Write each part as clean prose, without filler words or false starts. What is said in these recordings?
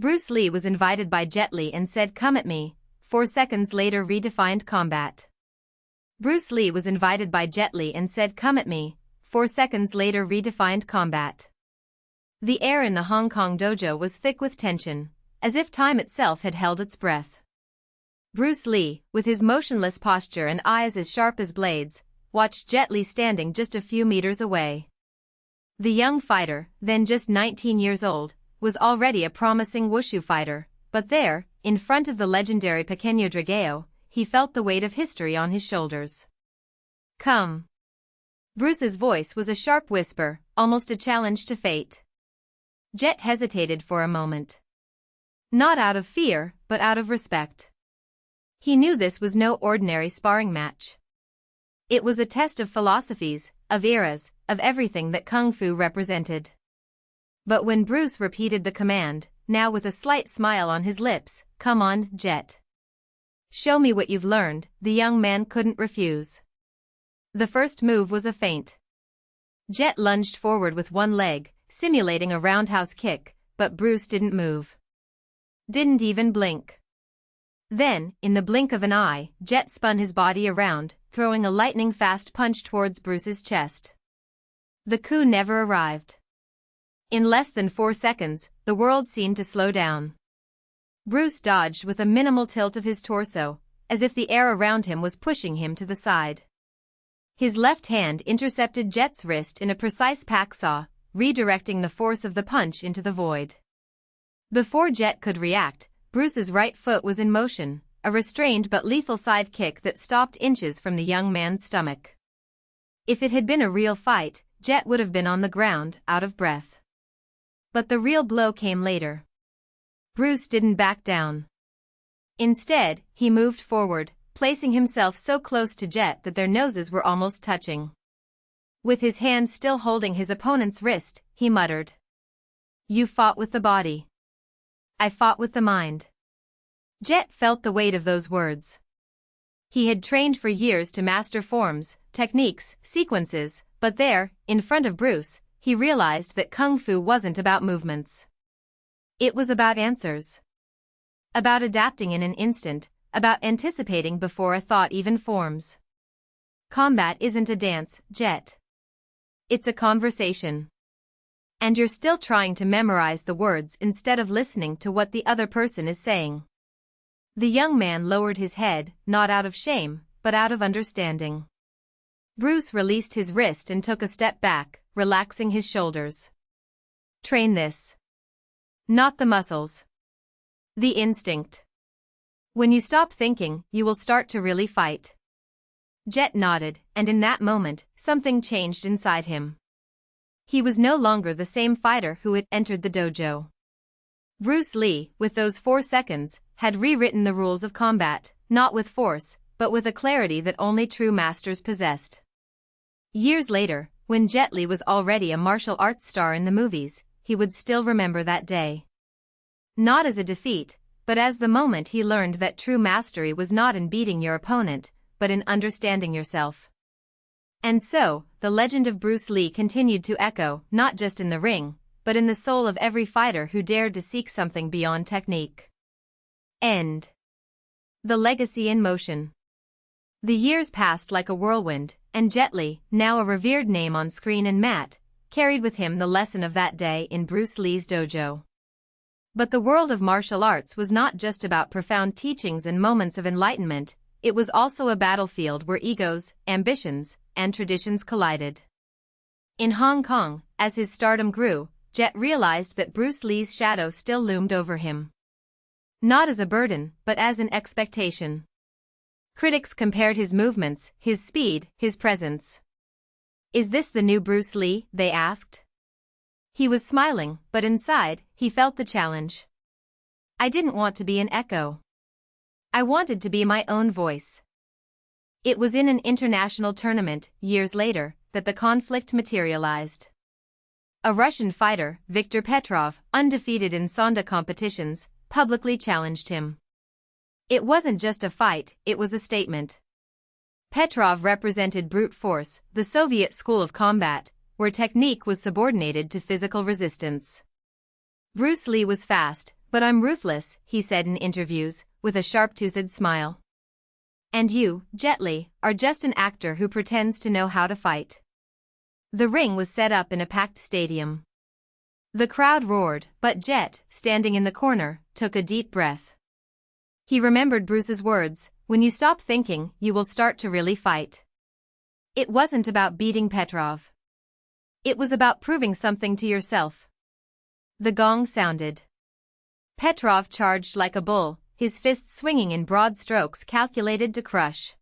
Bruce Lee was invited by Jet Li and said come at me, 4 seconds later redefined combat. Bruce Lee was invited by Jet Li and said come at me, 4 seconds later redefined combat. The air in the Hong Kong dojo was thick with tension, as if time itself had held its breath. Bruce Lee, with his motionless posture and eyes as sharp as blades, watched Jet Li standing just a few meters away. The young fighter, then just 19 years old, was already a promising wushu fighter, but there, in front of the legendary Pequeño Dragao, he felt the weight of history on his shoulders. Come. Bruce's voice was a sharp whisper, almost a challenge to fate. Jet hesitated for a moment. Not out of fear, but out of respect. He knew this was no ordinary sparring match. It was a test of philosophies, of eras, of everything that Kung Fu represented. But when Bruce repeated the command, now with a slight smile on his lips, "Come on, Jet. Show me what you've learned," the young man couldn't refuse. The first move was a feint. Jet lunged forward with one leg, simulating a roundhouse kick, but Bruce didn't move. Didn't even blink. Then, in the blink of an eye, Jet spun his body around, throwing a lightning-fast punch towards Bruce's chest. The coup never arrived. In less than 4 seconds, the world seemed to slow down. Bruce dodged with a minimal tilt of his torso, as if the air around him was pushing him to the side. His left hand intercepted Jet's wrist in a precise packsaw, redirecting the force of the punch into the void. Before Jet could react, Bruce's right foot was in motion, a restrained but lethal side kick that stopped inches from the young man's stomach. If it had been a real fight, Jet would have been on the ground, out of breath. But the real blow came later. Bruce didn't back down. Instead, he moved forward, placing himself so close to Jet that their noses were almost touching. With his hand still holding his opponent's wrist, he muttered, "You fought with the body. I fought with the mind." Jet felt the weight of those words. He had trained for years to master forms, techniques, sequences, but there, in front of Bruce, he realized that Kung Fu wasn't about movements. It was about answers. About adapting in an instant, about anticipating before a thought even forms. Combat isn't a dance, Jet. It's a conversation. And you're still trying to memorize the words instead of listening to what the other person is saying. The young man lowered his head, not out of shame, but out of understanding. Bruce released his wrist and took a step back, relaxing his shoulders. Train this. Not the muscles. The instinct. When you stop thinking, you will start to really fight. Jet nodded, and in that moment, something changed inside him. He was no longer the same fighter who had entered the dojo. Bruce Lee, with those 4 seconds, had rewritten the rules of combat, not with force, but with a clarity that only true masters possessed. Years later, when Jet Li was already a martial arts star in the movies, he would still remember that day. Not as a defeat, but as the moment he learned that true mastery was not in beating your opponent, but in understanding yourself. And so, the legend of Bruce Lee continued to echo, not just in the ring, but in the soul of every fighter who dared to seek something beyond technique. End. The legacy in motion. The years passed like a whirlwind, and Jet Li, now a revered name on screen and mat, carried with him the lesson of that day in Bruce Lee's dojo. But the world of martial arts was not just about profound teachings and moments of enlightenment, it was also a battlefield where egos, ambitions, and traditions collided. In Hong Kong, as his stardom grew, Jet realized that Bruce Lee's shadow still loomed over him. Not as a burden, but as an expectation. Critics compared his movements, his speed, his presence. "Is this the new Bruce Lee?" they asked. He was smiling, but inside, he felt the challenge. "I didn't want to be an echo. I wanted to be my own voice." It was in an international tournament, years later, that the conflict materialized. A Russian fighter, Viktor Petrov, undefeated in Sonda competitions, publicly challenged him. It wasn't just a fight, it was a statement. Petrov represented brute force, the Soviet school of combat, where technique was subordinated to physical resistance. Bruce Lee was fast, But I'm ruthless, he said in interviews, with a sharp-toothed smile. And you, Jet Li, are just an actor who pretends to know how to fight. The ring was set up in a packed stadium. The crowd roared, but Jet, standing in the corner, took a deep breath. He remembered Bruce's words, when you stop thinking, you will start to really fight. It wasn't about beating Petrov. It was about proving something to yourself. The gong sounded. Petrov charged like a bull, his fists swinging in broad strokes calculated to crush.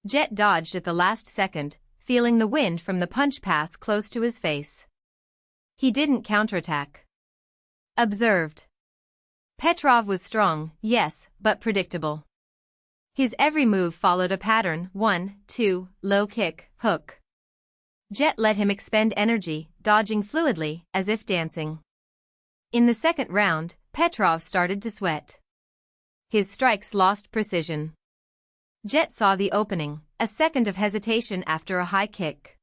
Jet dodged at the last second, feeling the wind from the punch pass close to his face. He didn't counterattack. Observed. Petrov was strong, yes, but predictable. His every move followed a pattern: 1, 2, low kick, hook. Jet let him expend energy, dodging fluidly, as if dancing. In the second round, Petrov started to sweat. His strikes lost precision. Jet saw the opening, a second of hesitation after a high kick.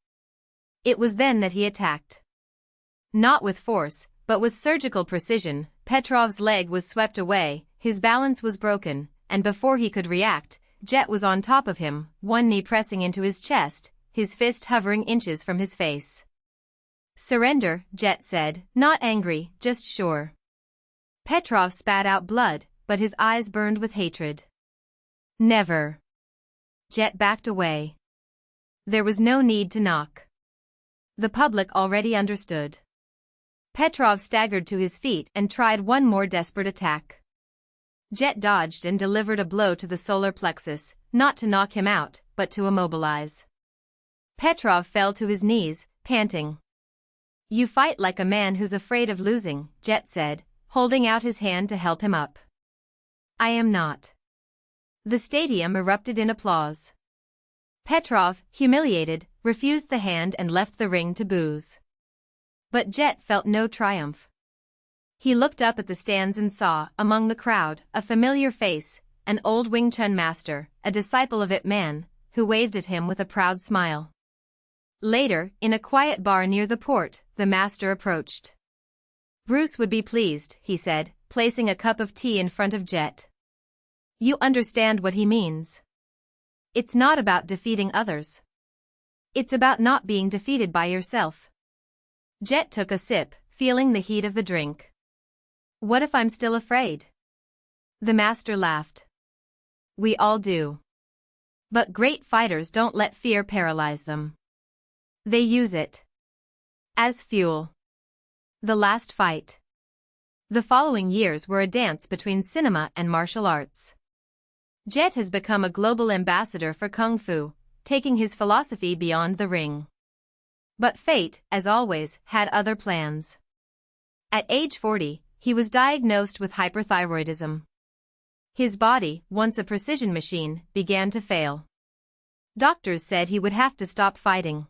It was then that he attacked. Not with force, but with surgical precision. Petrov's leg was swept away, his balance was broken, and before he could react, Jet was on top of him, one knee pressing into his chest, his fist hovering inches from his face. Surrender, Jet said, not angry, just sure. Petrov spat out blood, but his eyes burned with hatred. Never. Jet backed away. There was no need to knock. The public already understood. Petrov staggered to his feet and tried one more desperate attack. Jet dodged and delivered a blow to the solar plexus, not to knock him out, but to immobilize. Petrov fell to his knees, panting. You fight like a man who's afraid of losing, Jet said, holding out his hand to help him up. I am not. The stadium erupted in applause. Petrov, humiliated, refused the hand and left the ring to boos. But Jet felt no triumph. He looked up at the stands and saw, among the crowd, a familiar face, an old Wing Chun master, a disciple of Ip Man, who waved at him with a proud smile. Later, in a quiet bar near the port, the master approached. Bruce would be pleased, he said, placing a cup of tea in front of Jet. You understand what he means. It's not about defeating others. It's about not being defeated by yourself. Jet took a sip, feeling the heat of the drink. What if I'm still afraid? The master laughed. We all do. But great fighters don't let fear paralyze them. They use it as fuel. The last fight. The following years were a dance between cinema and martial arts. Jet has become a global ambassador for Kung Fu, taking his philosophy beyond the ring. But fate, as always, had other plans. At age 40, he was diagnosed with hyperthyroidism. His body, once a precision machine, began to fail. Doctors said he would have to stop fighting.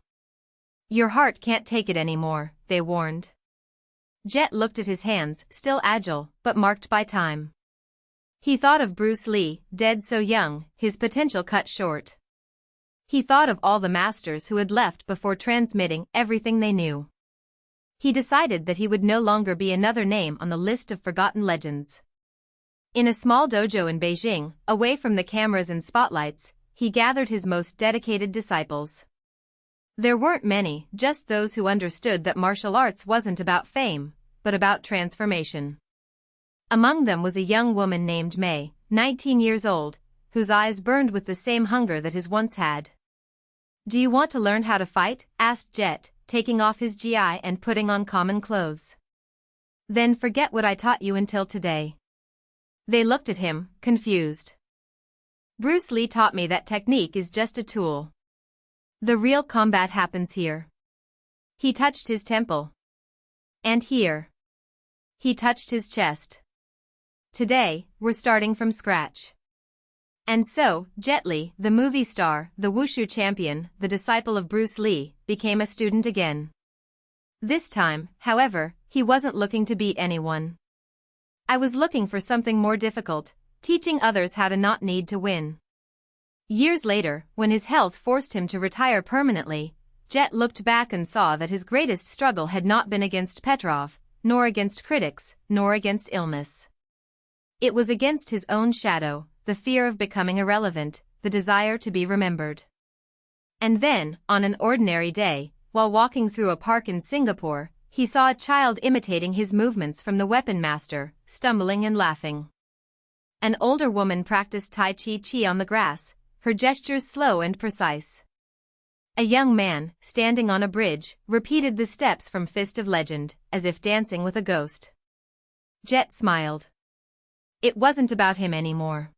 Your heart can't take it anymore, they warned. Jet looked at his hands, still agile, but marked by time. He thought of Bruce Lee, dead so young, his potential cut short. He thought of all the masters who had left before transmitting everything they knew. He decided that he would no longer be another name on the list of forgotten legends. In a small dojo in Beijing, away from the cameras and spotlights, he gathered his most dedicated disciples. There weren't many, just those who understood that martial arts wasn't about fame, but about transformation. Among them was a young woman named May, 19 years old, whose eyes burned with the same hunger that his once had. Do you want to learn how to fight? Asked Jet, taking off his GI and putting on common clothes. Then forget what I taught you until today. They looked at him, confused. Bruce Lee taught me that technique is just a tool. The real combat happens here. He touched his temple. And here. He touched his chest. Today, we're starting from scratch. And so, Jet Li, the movie star, the wushu champion, the disciple of Bruce Lee, became a student again. This time, however, he wasn't looking to beat anyone. I was looking for something more difficult, teaching others how to not need to win. Years later, when his health forced him to retire permanently, Jet looked back and saw that his greatest struggle had not been against Petrov, nor against critics, nor against illness. It was against his own shadow, the fear of becoming irrelevant, the desire to be remembered. And then, on an ordinary day, while walking through a park in Singapore, he saw a child imitating his movements from the weapon master, stumbling and laughing. An older woman practiced Tai Chi on the grass, her gestures slow and precise. A young man, standing on a bridge, repeated the steps from Fist of Legend, as if dancing with a ghost. Jet smiled. It wasn't about him anymore.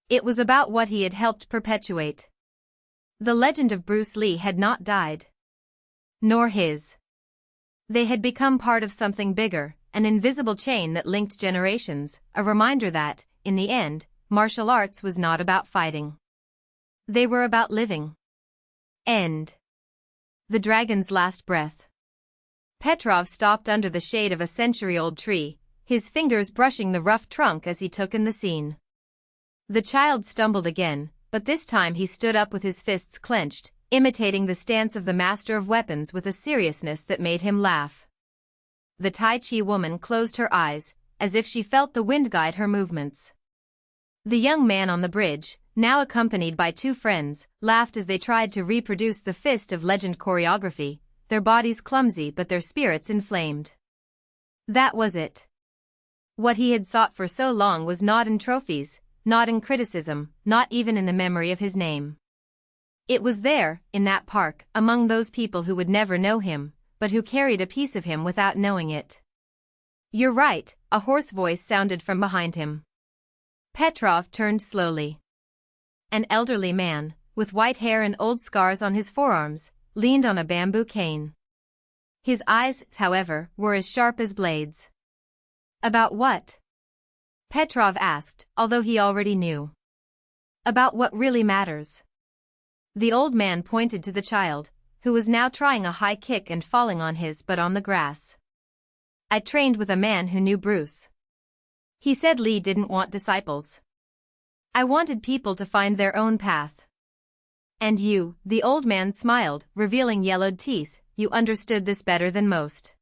It was about what he had helped perpetuate. The legend of Bruce Lee had not died. Nor his. They had become part of something bigger, an invisible chain that linked generations, a reminder that, in the end, martial arts was not about fighting. They were about living. End. The Dragon's Last Breath. Petrov stopped under the shade of a century-old tree, his fingers brushing the rough trunk as he took in the scene. The child stumbled again, but this time he stood up with his fists clenched, imitating the stance of the master of weapons with a seriousness that made him laugh. The Tai Chi woman closed her eyes, as if she felt the wind guide her movements. The young man on the bridge, now accompanied by two friends, laughed as they tried to reproduce the Fist of Legend choreography, their bodies clumsy but their spirits inflamed. That was it. What he had sought for so long was not in trophies, not in criticism, not even in the memory of his name. It was there, in that park, among those people who would never know him, but who carried a piece of him without knowing it. "You're right," a hoarse voice sounded from behind him. Petrov turned slowly. An elderly man, with white hair and old scars on his forearms, leaned on a bamboo cane. His eyes, however, were as sharp as blades. "About what?" Petrov asked, although he already knew. "About what really matters." The old man pointed to the child, who was now trying a high kick and falling on his but on the grass. "I trained with a man who knew Bruce. He said Lee didn't want disciples. I wanted people to find their own path. And you," the old man smiled, revealing yellowed teeth, "you understood this better than most."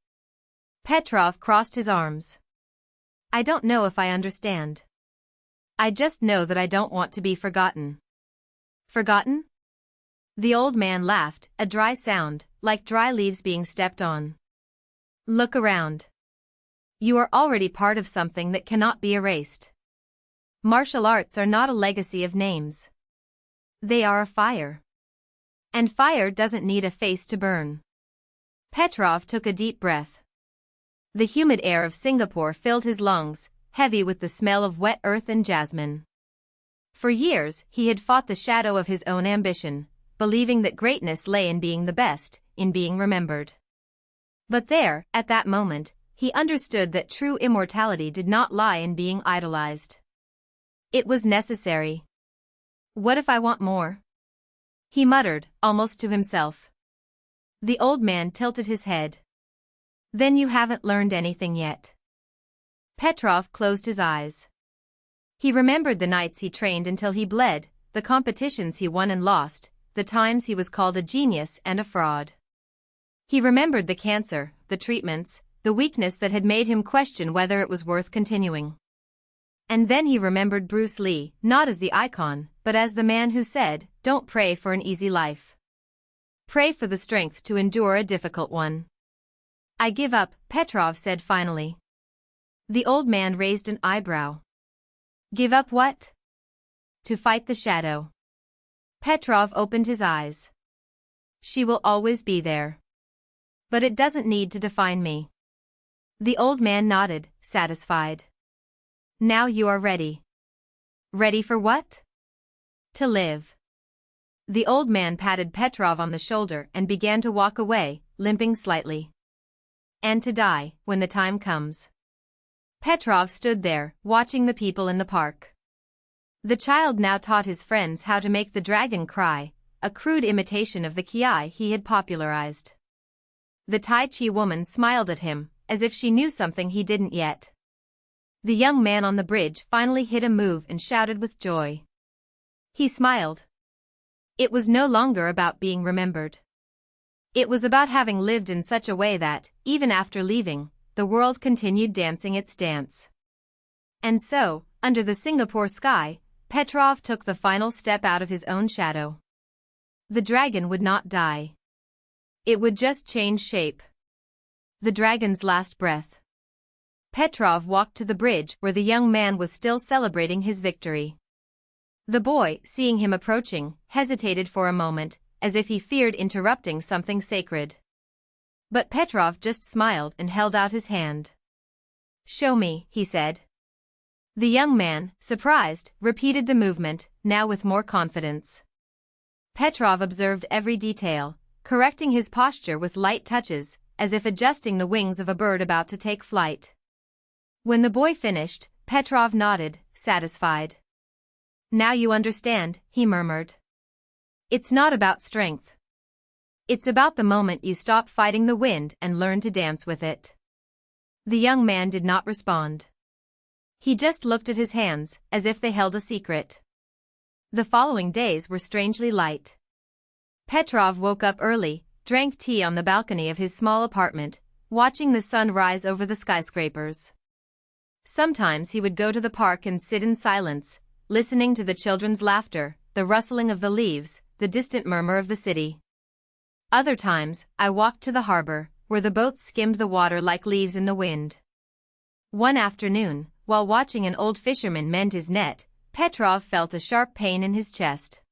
Petrov crossed his arms. "I don't know if I understand. I just know that I don't want to be forgotten." "Forgotten?" The old man laughed, a dry sound, like dry leaves being stepped on. "Look around. You are already part of something that cannot be erased. Martial arts are not a legacy of names. They are a fire. And fire doesn't need a face to burn." Petrov took a deep breath. The humid air of Singapore filled his lungs, heavy with the smell of wet earth and jasmine. For years, he had fought the shadow of his own ambition, believing that greatness lay in being the best, in being remembered. But there, at that moment, he understood that true immortality did not lie in being idolized. It was necessary. "What if I want more?" he muttered, almost to himself. The old man tilted his head. "Then you haven't learned anything yet." Petrov closed his eyes. He remembered the nights he trained until he bled, the competitions he won and lost, the times he was called a genius and a fraud. He remembered the cancer, the treatments, the weakness that had made him question whether it was worth continuing. And then he remembered Bruce Lee, not as the icon, but as the man who said, "Don't pray for an easy life. Pray for the strength to endure a difficult one." "I give up," Petrov said finally. The old man raised an eyebrow. "Give up what?" "To fight the shadow." Petrov opened his eyes. "She will always be there. But it doesn't need to define me." The old man nodded, satisfied. "Now you are ready." "Ready for what?" "To live." The old man patted Petrov on the shoulder and began to walk away, limping slightly. "And to die, when the time comes." Petrov stood there, watching the people in the park. The child now taught his friends how to make the dragon cry, a crude imitation of the kiai he had popularized. The Tai Chi woman smiled at him, as if she knew something he didn't yet. The young man on the bridge finally hit a move and shouted with joy. He smiled. It was no longer about being remembered. It was about having lived in such a way that, even after leaving, the world continued dancing its dance. And so, under the Singapore sky, Petrov took the final step out of his own shadow. The dragon would not die. It would just change shape. The dragon's last breath. Petrov walked to the bridge where the young man was still celebrating his victory. The boy, seeing him approaching, hesitated for a moment, as if he feared interrupting something sacred. But Petrov just smiled and held out his hand. "Show me," he said. The young man, surprised, repeated the movement, now with more confidence. Petrov observed every detail, correcting his posture with light touches, as if adjusting the wings of a bird about to take flight. When the boy finished, Petrov nodded, satisfied. "Now you understand," he murmured. "It's not about strength. It's about the moment you stop fighting the wind and learn to dance with it." The young man did not respond. He just looked at his hands, as if they held a secret. The following days were strangely light. Petrov woke up early, drank tea on the balcony of his small apartment, watching the sun rise over the skyscrapers. Sometimes he would go to the park and sit in silence, listening to the children's laughter, the rustling of the leaves, the distant murmur of the city. Other times, I walked to the harbor, where the boats skimmed the water like leaves in the wind. One afternoon, while watching an old fisherman mend his net, Petrov felt a sharp pain in his chest.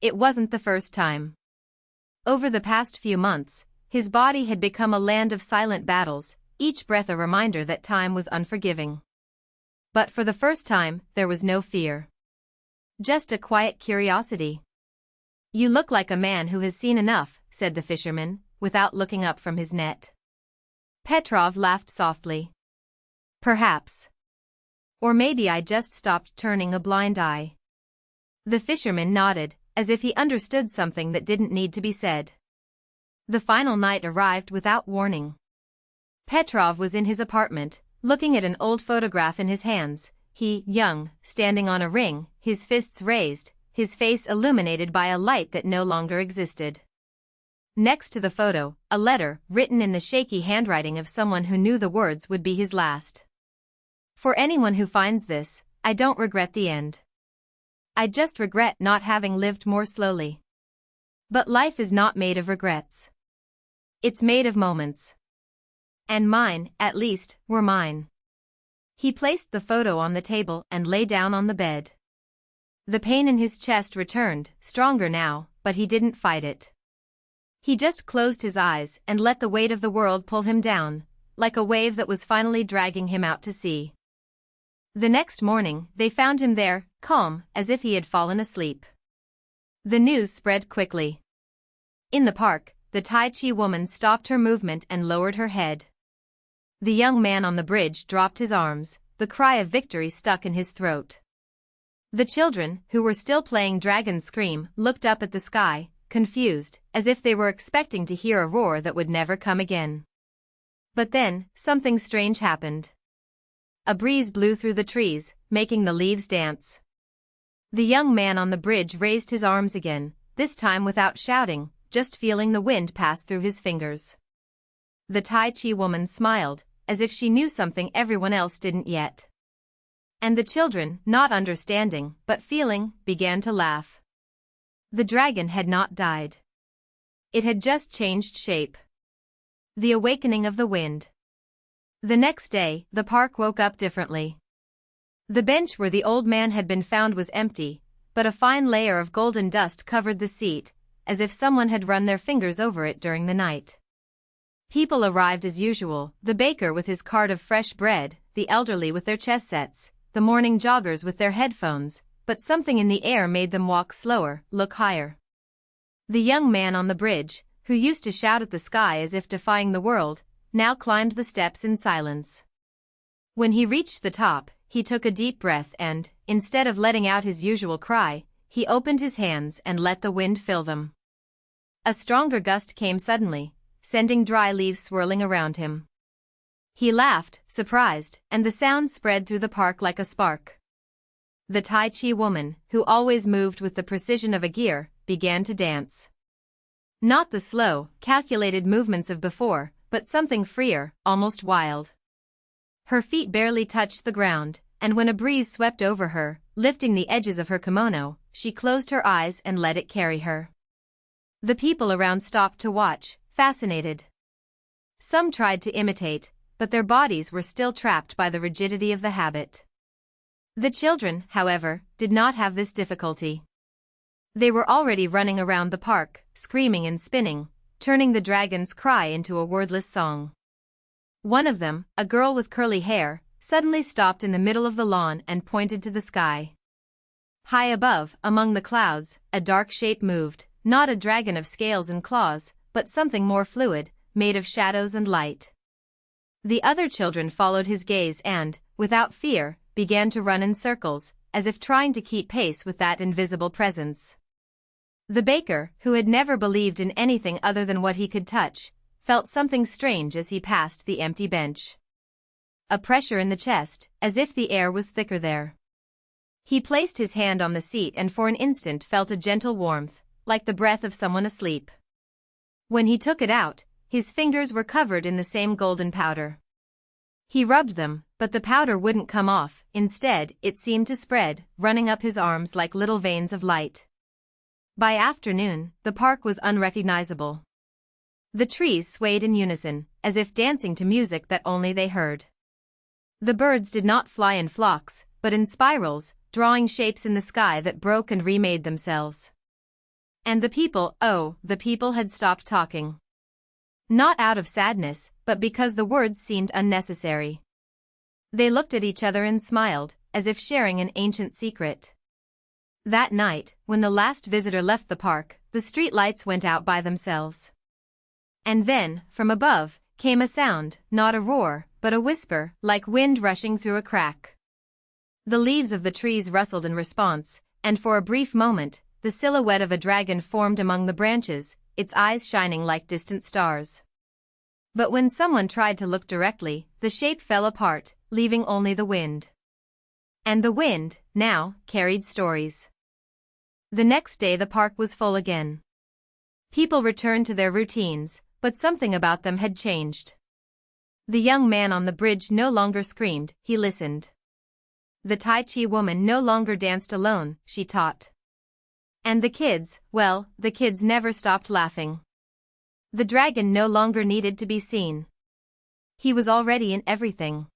It wasn't the first time. Over the past few months, his body had become a land of silent battles, each breath a reminder that time was unforgiving. But for the first time, there was no fear. Just a quiet curiosity. "You look like a man who has seen enough," said the fisherman, without looking up from his net. Petrov laughed softly. "Perhaps. Or maybe I just stopped turning a blind eye." The fisherman nodded, as if he understood something that didn't need to be said. The final night arrived without warning. Petrov was in his apartment, looking at an old photograph in his hands, he, young, standing on a ring, his fists raised, his face illuminated by a light that no longer existed. Next to the photo, a letter, written in the shaky handwriting of someone who knew the words would be his last. "For anyone who finds this, I don't regret the end. I just regret not having lived more slowly." But life is not made of regrets. It's made of moments. And mine, at least, were mine. He placed the photo on the table and lay down on the bed. The pain in his chest returned, stronger now, but he didn't fight it. He just closed his eyes and let the weight of the world pull him down, like a wave that was finally dragging him out to sea. The next morning, they found him there, calm, as if he had fallen asleep. The news spread quickly. In the park, the Tai Chi woman stopped her movement and lowered her head. The young man on the bridge dropped his arms, the cry of victory stuck in his throat. The children, who were still playing Dragon Scream, looked up at the sky, confused, as if they were expecting to hear a roar that would never come again. But then, something strange happened. A breeze blew through the trees, making the leaves dance. The young man on the bridge raised his arms again, this time without shouting, just feeling the wind pass through his fingers. The Tai Chi woman smiled, as if she knew something everyone else didn't yet. And the children, not understanding, but feeling, began to laugh. The dragon had not died. It had just changed shape. The awakening of the wind. The next day, the park woke up differently. The bench where the old man had been found was empty, but a fine layer of golden dust covered the seat, as if someone had run their fingers over it during the night. People arrived as usual, the baker with his cart of fresh bread, the elderly with their chess sets, the morning joggers with their headphones, but something in the air made them walk slower, look higher. The young man on the bridge, who used to shout at the sky as if defying the world, now climbed the steps in silence. When he reached the top, he took a deep breath and, instead of letting out his usual cry, he opened his hands and let the wind fill them. A stronger gust came suddenly, sending dry leaves swirling around him. He laughed, surprised, and the sound spread through the park like a spark. The Tai Chi woman, who always moved with the precision of a gear, began to dance. Not the slow, calculated movements of before, but something freer, almost wild. Her feet barely touched the ground, and when a breeze swept over her, lifting the edges of her kimono, she closed her eyes and let it carry her. The people around stopped to watch, fascinated. Some tried to imitate, but their bodies were still trapped by the rigidity of the habit. The children, however, did not have this difficulty. They were already running around the park, screaming and spinning, turning the dragon's cry into a wordless song. One of them, a girl with curly hair, suddenly stopped in the middle of the lawn and pointed to the sky. High above, among the clouds, a dark shape moved, not a dragon of scales and claws, but something more fluid, made of shadows and light. The other children followed his gaze and, without fear, began to run in circles, as if trying to keep pace with that invisible presence. The baker, who had never believed in anything other than what he could touch, felt something strange as he passed the empty bench. A pressure in the chest, as if the air was thicker there. He placed his hand on the seat and for an instant felt a gentle warmth, like the breath of someone asleep. When he took it out, his fingers were covered in the same golden powder. He rubbed them, but the powder wouldn't come off. Instead, it seemed to spread, running up his arms like little veins of light. By afternoon, the park was unrecognizable. The trees swayed in unison, as if dancing to music that only they heard. The birds did not fly in flocks, but in spirals, drawing shapes in the sky that broke and remade themselves. And the people had stopped talking. Not out of sadness, but because the words seemed unnecessary. They looked at each other and smiled, as if sharing an ancient secret. That night, when the last visitor left the park, the street lights went out by themselves. And then, from above, came a sound, not a roar, but a whisper, like wind rushing through a crack. The leaves of the trees rustled in response, and for a brief moment, the silhouette of a dragon formed among the branches, its eyes shining like distant stars. But when someone tried to look directly, the shape fell apart, leaving only the wind. And the wind, now, carried stories. The next day the park was full again. People returned to their routines, but something about them had changed. The young man on the bridge no longer screamed, he listened. The Tai Chi woman no longer danced alone, she taught. And the kids never stopped laughing. The dragon no longer needed to be seen. He was already in everything.